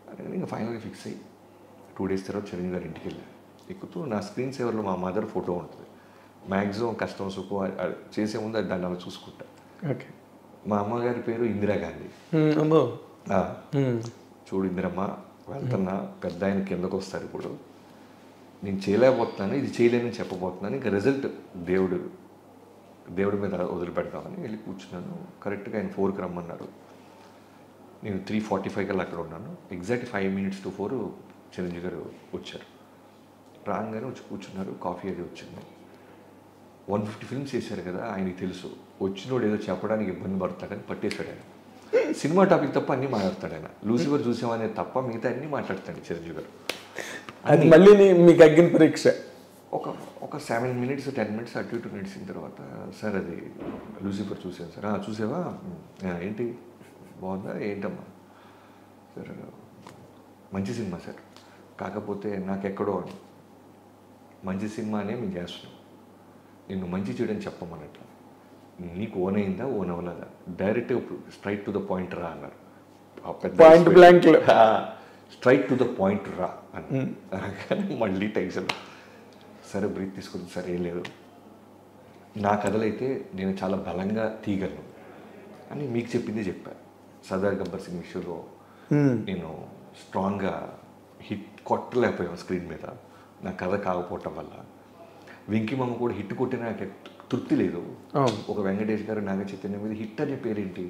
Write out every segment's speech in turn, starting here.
అని ఇంకా ఫైనల్గా ఫిక్స్ అయ్యి 2 days తర్వాత చిరంజీవి గారి ఇంటికి వెళ్ళాను. ఎక్కుతూ నా స్క్రీన్ సేవర్లో మా మదర్ ఫోటో ఉంటుంది. మ్యాక్సిమం కష్టం సుఖం చేసే ముందు దాన్ని అలా చూసుకుంటా. ఓకే. మా అమ్మగారి పేరు ఇందిరాగాంధీ. చూడు ఇందిరమ్మ, వెళ్తున్నా, పెద్ద ఆయన కిందకు వస్తారు, ఇప్పుడు నేను చేయలేకపోతున్నాను, ఇది చేయలేనని చెప్పబోతున్నాను, ఇంకా రిజల్ట్ దేవుడి మీద వదిలిపెడతామని వెళ్ళి కూర్చున్నాను. కరెక్ట్గా ఆయన 4కి రమ్మన్నారు. నేను 3:45 కల్లా అక్కడ ఉన్నాను. ఎగ్జాక్ట్ 5 minutes to 4 చిరంజీవి గారు వచ్చారు. రాగానే వచ్చి కూర్చున్నారు. కాఫీ అది వచ్చింది. 150 films చేశారు కదా, ఆయనకి తెలుసు వచ్చినోడు ఏదో చెప్పడానికి ఇబ్బంది పడతాడని పట్టేశాడు ఆయన. సినిమా టాపిక్ తప్ప అన్నీ మాట్లాడతాడు ఆయన. లూసిఫర్ చూసామనే తప్ప మిగతా అన్నీ మాట్లాడతాడు చిరంజీవి గారు. అది మళ్ళీ మీకు అగ్గిన పరీక్ష. ఒక 7 minutes 10 minutes అటు ఇటు నడిచిన తర్వాత, సార్ అది లూసిఫర్ చూసాను సార్. చూసావా, ఏంటి బాగుందా, ఏంటమ్మా సార్, మంచి సినిమా సార్, కాకపోతే నాకెక్కడో మంచి సినిమానే మేము చేస్తున్నాం, నిన్ను మంచి చేయడం చెప్పమన్నట్టు, నీకు ఓన్ అయిందా ఓన్ అవ్వలేదా, direct straight to the point రా అన్నారు. Point blank straight to the point రా అని మళ్ళీ టెన్షన్. సరే బ్రీత్ తీసుకుంది, సరే ఏం లేదు, నా కథలైతే నేను చాలా బలంగా తీయగలను అని మీకు చెప్పింది చెప్పాను. సర్దార్ గబ్బర్ సింగ్ విషయంలో నేను స్ట్రాంగ్గా హిట్ కొట్టలేకపోయాను స్క్రీన్ మీద, నా కథ కాకపోవటం వల్ల. వెంకీమామ కూడా హిట్ కొట్టిన నాకు తృప్తి లేదు. ఒక వెంకటేష్ గారు నాగ చైతన్య మీద హిట్ అనే పేరేంటి,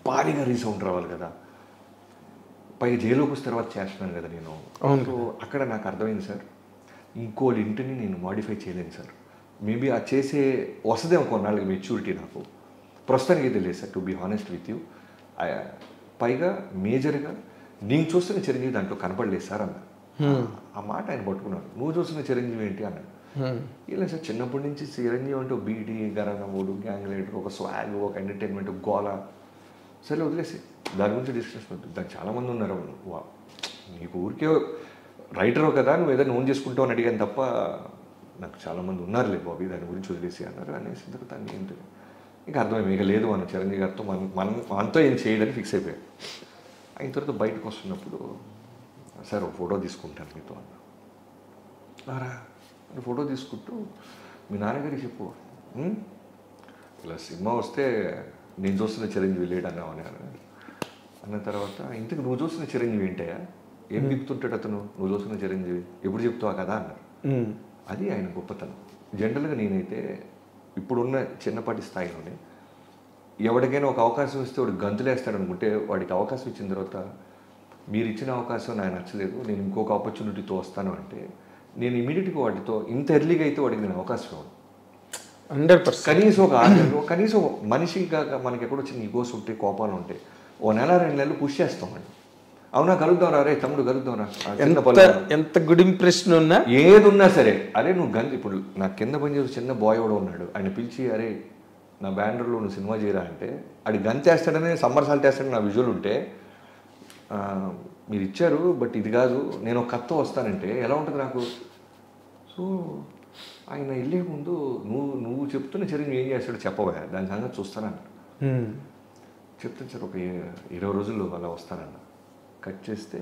భారీగా రీసౌండ్ రావాలి కదా, పైగా జైలుకి వచ్చిన తర్వాత చేస్తున్నాను కదా నేను. సో అక్కడ నాకు అర్థమైంది సార్, ఇంకోళ్ళ ఇంటిని నేను మాడిఫై చేయలేను సార్. మేబీ ఆ చేసే వస్తుందేమో కొన్నాళ్ళకి మెచ్యూరిటీ నాకు, ప్రస్తుతానికి అయితే లేదు sir, to be honest with you. పైగా మేజర్గా నేను చూస్తున్న చిరంజీవి దాంట్లో కనపడలేదు సార్ అన్న. ఆ మాట ఆయన పట్టుకున్నాడు. నువ్వు చూస్తున్న చిరంజీవి ఏంటి అన్నాడు. ఇలా సార్ చిన్నప్పటి నుంచి చిరంజీవి అంటే బీటీ గరనమూడు గ్యాంగ్ లీడర్, ఒక స్వాగ్, ఒక ఎంటర్టైన్మెంట్, గోల, సరే వదిలేసి దాని గురించి డిస్కషన్ ఉంటుంది. దానికి చాలామంది ఉన్నారు. నీకు ఊరికే రైటర్ కదా, నువ్వు ఏదైనా ఓన్ చేసుకుంటావు అని అడిగాను తప్ప నాకు చాలామంది ఉన్నారులే బాబీ, దాని గురించి వదిలేసి అన్నారు. అనేసి తర్వాత అన్నీ ఏంటి ఇంకా అర్థమైంది, ఇక లేదు మన చిరంజీవి గారితో మనతో ఏం చేయడని ఫిక్స్ అయిపోయాడు. అయిన తర్వాత బయటకు వస్తున్నప్పుడు, సార్ ఒక ఫోటో తీసుకుంటాను మీతో అన్నారా. ఫోటో తీసుకుంటూ మీ నాన్నగారికి చెప్పు, ఇలా సినిమా వస్తే నేను చూస్తున్న చిరంజీవి లేడు అన్నావు అన్న తర్వాత, ఇంతకు నువ్వు చూస్తున్న చిరంజీవి ఏంటయ్యా, ఏం దిగుతుంటాడు అతను, నువ్వు చూస్తున్న చిరంజీవి ఎప్పుడు చెప్తావా కదా అన్నారు. అది ఆయన గొప్పతనం. జనరల్గా నేనైతే ఇప్పుడున్న చిన్నపాటి స్థాయిలోనే ఎవరికైనా ఒక అవకాశం ఇస్తే వాడు గంతులేస్తాడు అనుకుంటే, వాడికి అవకాశం ఇచ్చిన తర్వాత మీరు ఇచ్చిన అవకాశం నాకు నచ్చలేదు, నేను ఇంకొక ఆపర్చునిటీతో వస్తాను అంటే, నేను ఇమీడియట్గా వాటితో ఇంత ఎర్లీగా అయితే వాడికి నేను అవకాశం ఇవ్వను. 100%. కనీసం ఒక 6 నెలలు, కనీసం మనిషిగా మనకి ఎక్కడో వచ్చిన ఈగోస్ ఉంటాయి, కోపాలు ఉంటాయి, ఓ నెల 2 నెలలు పుష్ చేస్తామండి. అవునా కలుద్దాంరా, రే తమ్ముడు కలుద్దాంరా, ఎంత గుడ్ ఇంప్రెషన్ ఉన్నా ఏది ఉన్నా సరే, అరే నువ్వు గంతి, ఇప్పుడు నా కింద పనిచేసే చిన్న బాయ్ కూడా ఉన్నాడు, ఆయన పిలిచి అరే నా బ్యానర్లో నువ్వు సినిమా చేయరా అంటే, అది గంతేస్తాడని సమ్మర్ సాల్ట్ వేస్తాడని నా విజువల్ ఉంటే, మీరు ఇచ్చారు బట్ ఇది కాదు, నేను ఒక కథతో వస్తానంటే ఎలా ఉంటుంది నాకు. సో ఆయన వెళ్ళే ముందు నువ్వు చెప్తున్న చిరంజీవి ఏం చేస్తాడో చెప్పవా, దాని సంగతి చూస్తానన్న. చెప్తాను సార్, ఒక 20 రోజుల్లో అలా వస్తానన్న. కట్ చేస్తే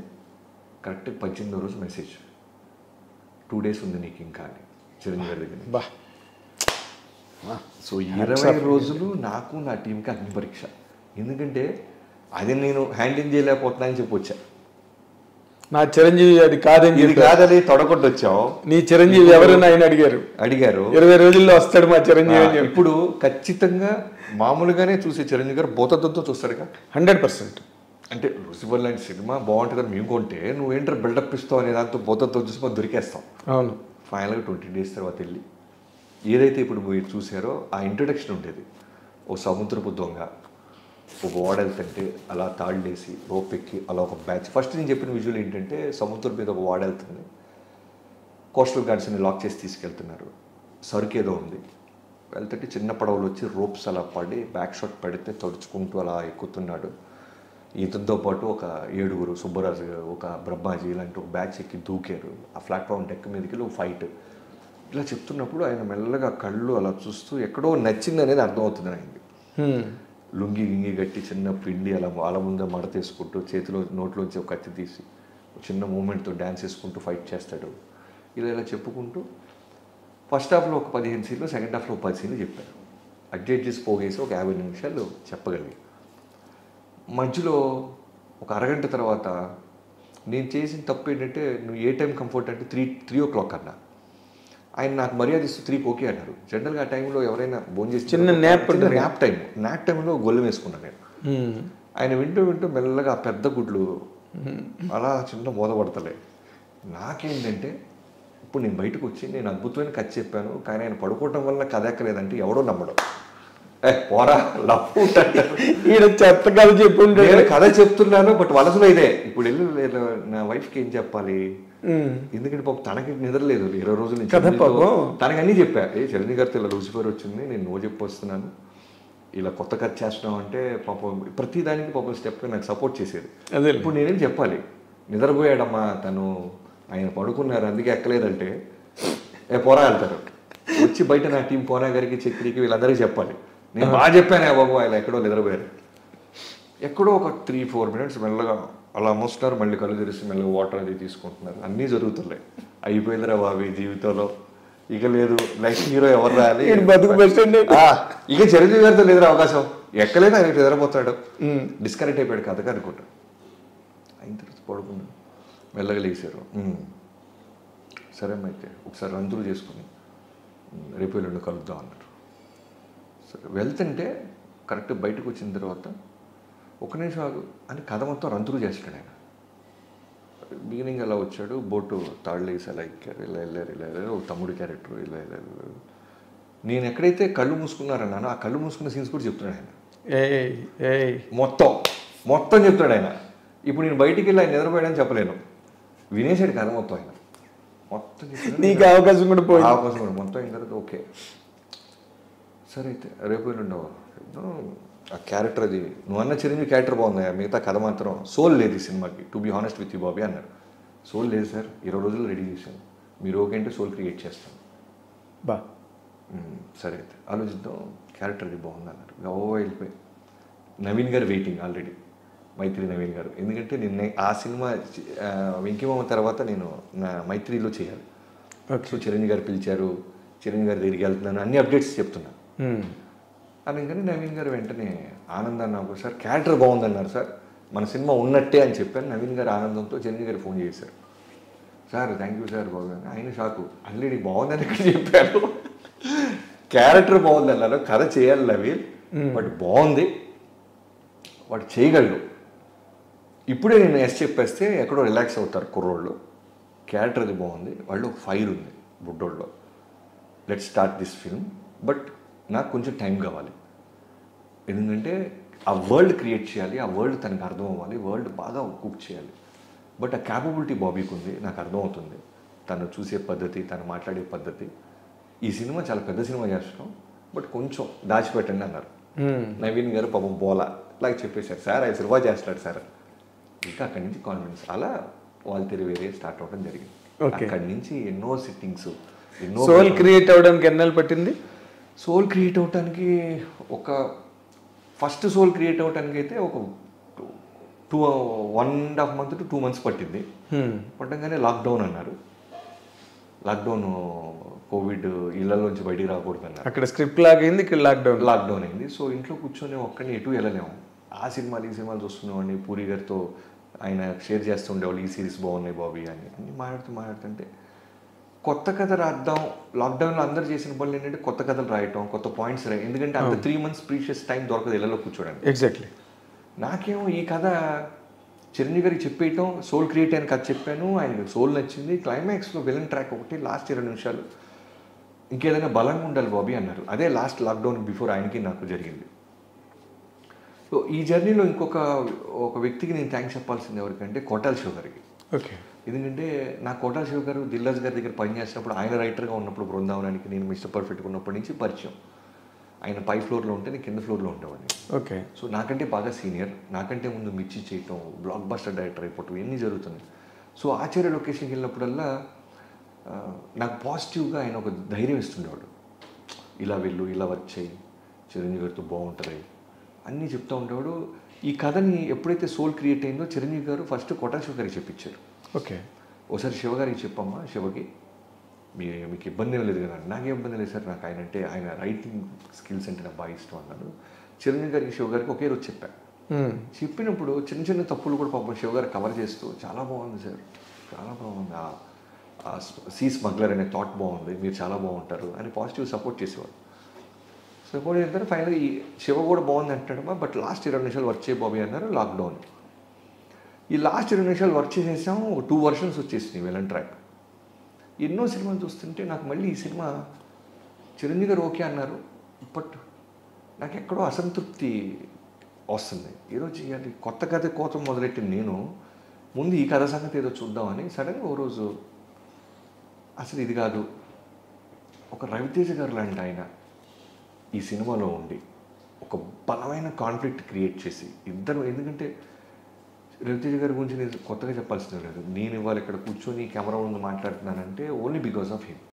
కరెక్ట్ 18వ రోజు మెసేజ్, 2 days ఉంది నీకు ఇంకా అని చిరంజీవి గారి దగ్గర. సో 20 రోజులు నాకు నా టీంకి అగ్ని పరీక్ష. ఎందుకంటే అది నేను హ్యాండిల్ చేయలేకపోతున్నా అని చెప్పొచ్చా. నా చిరంజీవి అది కాదని, ఇది కాదని తొడగొట్టు వచ్చావు. నీ చిరంజీవి ఎవరైనా ఆయన అడిగారు 20 రోజుల్లో వస్తాడు మా చిరంజీవి. ఇప్పుడు ఖచ్చితంగా మామూలుగానే చూసే చిరంజీవి గారు బోతతో చూస్తాడుగా 100%. అంటే లూసిఫర్ లాంటి సినిమా బాగుంటుందని మేము కొంటే నువ్వేంటారు బిల్డప్ ఇస్తావు అనే దాంతో బోతతో చూసి మనం దొరికేస్తాం. అవును. ఫైనల్గా 20 days తర్వాత వెళ్ళి ఏదైతే ఇప్పుడు మీరు చూసారో ఆ ఇంట్రడక్షన్ ఉండేది. ఓ సముద్రపు దొంగ ఒక ఓడెళ్తుంటే అలా తాళ్ళేసి రోప్ ఎక్కి అలా ఒక బ్యాచ్. ఫస్ట్ నేను చెప్పిన విజువల్ ఏంటంటే, సముద్రం మీద ఒక ఓడెళ్తుంది, కోస్టల్ గార్డ్స్ని లాక్ చేసి తీసుకెళ్తున్నారు, సరుకు ఏదో ఉంది, వెళ్తుంటే చిన్న పడవలు వచ్చి రోప్స్ అలా పడి బ్యాక్ షాట్ పడితే తడుచుకుంటూ అలా ఎక్కుతున్నాడు. ఇతనితో పాటు ఒక 7 సుబ్బరాజు, ఒక బ్రహ్మాజీ ఇలాంటి ఒక బ్యాచ్ ఎక్కి దూకారు. ఆ ప్లాట్ఫామ్ డెక్ మీదకి ఒక ఫైట్. ఇలా చెప్తున్నప్పుడు ఆయన మెల్లగా కళ్ళు అలా చూస్తూ ఎక్కడో నచ్చింది అనేది అర్థమవుతుంది ఆయనకి. లుంగి గింగి కట్టి చిన్న పిండి అలా వాళ్ళ ముందే మడతేసుకుంటూ చేతిలో నోట్లోంచి ఒక కత్తి తీసి చిన్న మూమెంట్తో డ్యాన్స్ వేసుకుంటూ ఫైట్ చేస్తాడు. ఇలా చెప్పుకుంటూ ఫస్ట్ హాఫ్లో ఒక 15 సీన్లు, సెకండ్ హాఫ్లో 10 సీన్లు చెప్పారు. అడ్జస్ట్ చేసి పోగేసి ఒక 50 నిమిషాలు చెప్పగలిగి మధ్యలో ఒక అరగంట తర్వాత నేను చేసిన తప్పు ఏంటంటే, నువ్వు ఏ టైం కంఫర్ట్ అంటే 3 అన్నా. ఆయన నాకు మర్యాద ఇస్తూ 3కి ఓకే అన్నారు. జనరల్గా ఆ టైంలో ఎవరైనా భోజనం చేసి చిన్న న్యాప్ టైంలో గొల్లెం వేసుకున్నాను నేను. ఆయన వింటూ మెల్లగా పెద్ద గుడ్లు అలా చిన్న మోదపడతలే. నాకేంటంటే ఇప్పుడు నేను బయటకు వచ్చి నేను అద్భుతమైన కథ చెప్పాను, కానీ ఆయన పడుకోవటం వల్ల కథ ఎక్కలేదంటే ఎవడో నమ్మడం. పోరా లవ్ చెత్త కథ చెప్పుంటే నేను కథ చెప్తున్నాను, బట్ వలసలో ఇదే. ఇప్పుడు వెళ్ళి నా వైఫ్కి ఏం చెప్పాలి, ఎందుకంటే పాపం తనకి నిద్రలేదు 20 రోజుల నుంచి. తనకి అన్నీ చెప్పా, చిరంజీవి గారితో ఇలా లూసిఫర్ వచ్చింది, నేను నో చెప్పి వస్తున్నాను, ఇలా కొత్త కథ చేస్తున్నాం అంటే పాపం ప్రతి దానికి పాపం స్టెప్ నాకు సపోర్ట్ చేసేది. ఇప్పుడు నేనేం చెప్పాలి, నిద్రపోయాడమ్మా తను, ఆయన పడుకున్నారు అందుకే ఎక్కలేదంటే పోరా అంటారు. వచ్చి బయట నా టీం పోనా గారికి చక్రికి వీళ్ళందరికీ చెప్పాలి, నేను బాగా చెప్పాను బాబు, ఆయన ఎక్కడో నిద్రపోయారు. ఎక్కడో ఒక 3-4 మినిట్స్ మెల్లగా అలా మోస్తున్నారు, మళ్ళీ కళ్ళు తెరిసి మెల్లగా వాటర్ అది తీసుకుంటున్నారు. అన్నీ జరుగుతున్నాయి. అయిపోయిందిరా బాబు జీవితంలో, ఇక లేదు, నెక్స్ట్ హీరో ఎవరు రాలి, ఇక చిరంజీవి గారితో లేదురా అవకాశం, ఎక్కలేదు, ఆయన నిద్రపోతాడు, డిస్కనెక్ట్ అయిపోయాడు కథగా అనుకుంటాడు. అయిన తర్వాత పడుకున్నాడు, మెల్లగా లేచారు. సరే అయితే ఒకసారి రంతులు చేసుకుని రేపు ఎల్లుండి కలుద్దాం అన్నారు. సరే వెళ్తుంటే కరెక్ట్ బయటకు వచ్చిన తర్వాత ఒక నిమిషం ఆగు అని కథ మొత్తం రంతులు చేస్తాడు ఆయన. బిగినింగ్ అలా వచ్చాడు, బోటు తాళ్ళు వేసి అలా ఎక్కారు, ఇలా వెళ్ళారు, ఒక తమ్ముడు క్యారెక్టర్ ఇలా వెళ్ళారు. నేను ఎక్కడైతే కళ్ళు మూసుకున్నారన్నానో ఆ కళ్ళు మూసుకున్న సీన్స్ కూడా చెప్తున్నాడు ఆయన. మొత్తం చెప్తాడు ఆయన. ఇప్పుడు నేను బయటికి వెళ్ళి ఆయన నిద్రపోయాడని చెప్పలేను, వినేసాడు కథ మొత్తం ఆయన. మొత్తం నీకు అవకాశం కూడా మొత్తం అయిన తర్వాత ఓకే సరే అయితే రేపు ఉండవు ఆ క్యారెక్టర్, అది నువ్వు అన్న చిరంజీవి క్యారెక్టర్ బాగుంది, మిగతా కథ మాత్రం సోల్ లేదు ఈ సినిమాకి, to be honest with you Bobby అన్నారు. సోల్ లేదు సార్, 20 రోజులు రెడీ చేశాను, మీరు ఓకే అంటే సోల్ క్రియేట్ చేస్తాను. సరే అయితే ఆలోచిద్దాం, క్యారెక్టర్ అది బాగుంది అన్నారు. వెళ్ళిపోయి నవీన్ గారు వెయిటింగ్ ఆల్రెడీ, మైత్రి నవీన్ గారు. ఎందుకంటే నిన్న ఆ సినిమా వెంకీమామ తర్వాత నేను నా మైత్రిలో చేయాలి. సో చిరంజీవి గారు పిలిచారు, చిరంజీవి గారి దగ్గరికి వెళ్తున్నాను, అన్ని అప్డేట్స్ చెప్తున్నాను. అందుకని నవీన్ గారు వెంటనే ఆనందాన్ని నాకు సార్ క్యారెక్టర్ బాగుందన్నారు సార్, మన సినిమా ఉన్నట్టే అని చెప్పాను. నవీన్ గారు ఆనందంతో చిరంజీవి గారు ఫోన్ చేశారు, సార్ థ్యాంక్ యూ సార్ బాగుంది. ఆయన షాకు, ఆల్రెడీ బాగుందని ఇక్కడ చెప్పాను, క్యారెక్టర్ బాగుంది అన్నారు, కథ చేయాలి నవీన్, బట్ బాగుంది, వాడు చేయగలడు. ఇప్పుడే నేను చెప్పేస్తే ఎక్కడో రిలాక్స్ అవుతారు కుర్రోళ్ళు, క్యారెక్టర్ అది బాగుంది, వాళ్ళు ఫైర్ ఉంది బుడ్డోళ్ళలో, let's start this film, but నాకు కొంచెం టైం కావాలి, ఎందుకంటే ఆ వరల్డ్ క్రియేట్ చేయాలి, ఆ వరల్డ్ తనకు అర్థం అవ్వాలి, వరల్డ్ బాగా కుక్ చేయాలి. బట్ ఆ క్యాపబిలిటీ బాబీకి ఉంది, నాకు అర్థమవుతుంది, తను చూసే పద్ధతి, తను మాట్లాడే పద్ధతి. ఈ సినిమా చాలా పెద్ద సినిమా చేస్తున్నాం, బట్ కొంచెం దాచిపెట్టండి అన్నారు. నవీన్ గారు పాపం బోలా ఇలాగ చెప్పేశారు, సార్ ఆయన సినిమా చేస్తాడు సార్. ఇంకా అక్కడి నుంచి కాన్ఫిడెన్స్, అలా వాళ్ళ తెరి వేరే స్టార్ట్ అవ్వడం జరిగింది. అక్కడి నుంచి ఎన్నో సిట్టింగ్స్, ఎన్నో. సోల్ క్రియేట్ అవ్వడానికి ఎన్నాళ్ళు పట్టింది? సోల్ క్రియేట్ అవ్వడానికి ఫస్ట్ సోల్ క్రియేట్ అవ్వడానికి అయితే ఒక 1.5 months to 2 months పట్టింది. పట్టంగానే లాక్డౌన్ అన్నారు, లాక్డౌన్ కోవిడ్, ఇళ్లలోంచి బయటికి రాకూడదు అన్నారు. అక్కడ స్క్రిప్ట్ లాగైంది, ఇక్కడ లాక్డౌన్ అయింది. సో ఇంట్లో కూర్చొని ఒక్కడిని ఎటు వెళ్ళలేము, ఆ సినిమాలు ఈ సినిమాలు చూస్తున్నామని పూరి గారితో ఆయన షేర్ చేస్తుండేవాళ్ళు, ఈ సిరీస్ బాగున్నాయి బాబీ అని అన్ని మాట్లాడుతుంటే కొత్త కథ రాద్దాం. లాక్డౌన్లో అందరు చేసిన పనులు ఏంటంటే కొత్త కథలు రాయటం, కొత్త పాయింట్స్ రాయటం, ఎందుకంటే అంత 3 months ప్రీషియస్ టైం దొరకదు ఇళ్లలో కూర్చోడానికి. ఎగ్జాక్ట్లీ. నాకేమో ఈ కథ చిరంజీవి గారికి చెప్పేయటం, సోల్ క్రియేట్ అయిన కథ చెప్పాను, ఆయనకి సోల్ నచ్చింది, క్లైమాక్స్లో విలన్ ట్రాక్ ఒకటి, లాస్ట్ 20 నిమిషాలు ఇంకేదైనా బలంగా ఉండాలి బాబీ అన్నారు. అదే లాస్ట్ లాక్డౌన్ బిఫోర్ ఆయనకి నాకు జరిగింది. సో ఈ జర్నీలో ఒక వ్యక్తికి నేను థ్యాంక్స్ చెప్పాల్సింది ఎవరికంటే కోటాల శివ గారికి. ఓకే. ఎందుకంటే నా కోటాల శివ గారు దిల్రాజ్ గారి దగ్గర పనిచేసినప్పుడు, ఆయన రైటర్గా ఉన్నప్పుడు బృందావనానికి నేను మిస్టర్ పర్ఫెక్ట్గా ఉన్నప్పటి నుంచి పరిచయం. ఆయన పై ఫ్లోర్లో ఉంటే నేను కింద ఫ్లోర్లో ఉండేవాడిని. ఓకే. సో నాకంటే బాగా సీనియర్, నాకంటే ముందు మిర్చి చేయటం, బ్లాక్ బస్టర్ డైరెక్టర్ అయిపోవటం, ఇవన్నీ జరుగుతుంది. సో ఆచార్య లొకేషన్కి వెళ్ళినప్పుడల్లా నాకు పాజిటివ్గా ఆయన ఒక ధైర్యం ఇస్తుండేవాడు, ఇలా వెళ్ళు, ఇలా వర్క్ చేయి, చిరంజీవి గారితో బాగుంటుంది, అన్నీ చెప్తూ ఉండేవాడు. ఈ కథని ఎప్పుడైతే సోల్ క్రియేట్ అయిందో చిరంజీవి గారు ఫస్ట్ కొట్టా శివ గారికి చెప్పించారు. ఓకే. ఒకసారి శివగారికి చెప్పమ్మా, శివకి మీకు ఇబ్బంది ఏం లేదు కదా. నాకే ఇబ్బంది లేదు సార్, నాకు ఆయన రైటింగ్ స్కిల్స్ అంటే నాకు బాగా ఇష్టం అన్నాడు. చిరంజీవి గారికి శివ గారికి ఒకే రోజు చెప్పాను. చెప్పినప్పుడు చిన్న చిన్న తప్పులు కూడా పాపం శివ గారు కవర్ చేస్తూ చాలా బాగుంది సార్, చాలా బాగుంది, సీ స్మగ్లర్ అనే థాట్ బాగుంది, మీరు చాలా బాగుంటారు అని పాజిటివ్ సపోర్ట్ చేసేవాడు. సపోర్ట్ చేస్తారు. ఫైనల్ ఈ శివ కూడా బాగుంది అంటాడమ్మా, బట్ లాస్ట్ 20 నిమిషాలు వర్క్ చేయ బాబీ అన్నారు. లాక్డౌన్. ఈ లాస్ట్ 20 నిమిషాలు వర్క్ చేసేసాం. 2 వర్షన్స్ వచ్చేసినాయి విలన్ ట్రాక్. ఎన్నో సినిమాలు చూస్తుంటే నాకు మళ్ళీ ఈ సినిమా చిరంజీవి గారు ఓకే అన్నారు, బట్ నాకు ఎక్కడో అసంతృప్తి వస్తుంది. ఏదో చేయాలి, కొత్త కథ కోసం మొదలెట్టిన నేను ముందు ఈ కథ సంగతి ఏదో చూద్దామని సడన్గా ఓ రోజు అసలు ఇది కాదు, ఒక రవితేజ గారు లాంటి ఆయన ఈ సినిమాలో ఉండి ఒక బలమైన కాన్ఫ్లిక్ట్ క్రియేట్ చేసి ఇద్దరు, ఎందుకంటే రవితేజ గారి గురించి నేను కొత్తగా చెప్పాల్సిన లేదు. నేను ఇవాళ ఇక్కడ కూర్చొని కెమెరా ముందు మాట్లాడుతున్నానంటే ఓన్లీ బికాస్ ఆఫ్ హిమ్.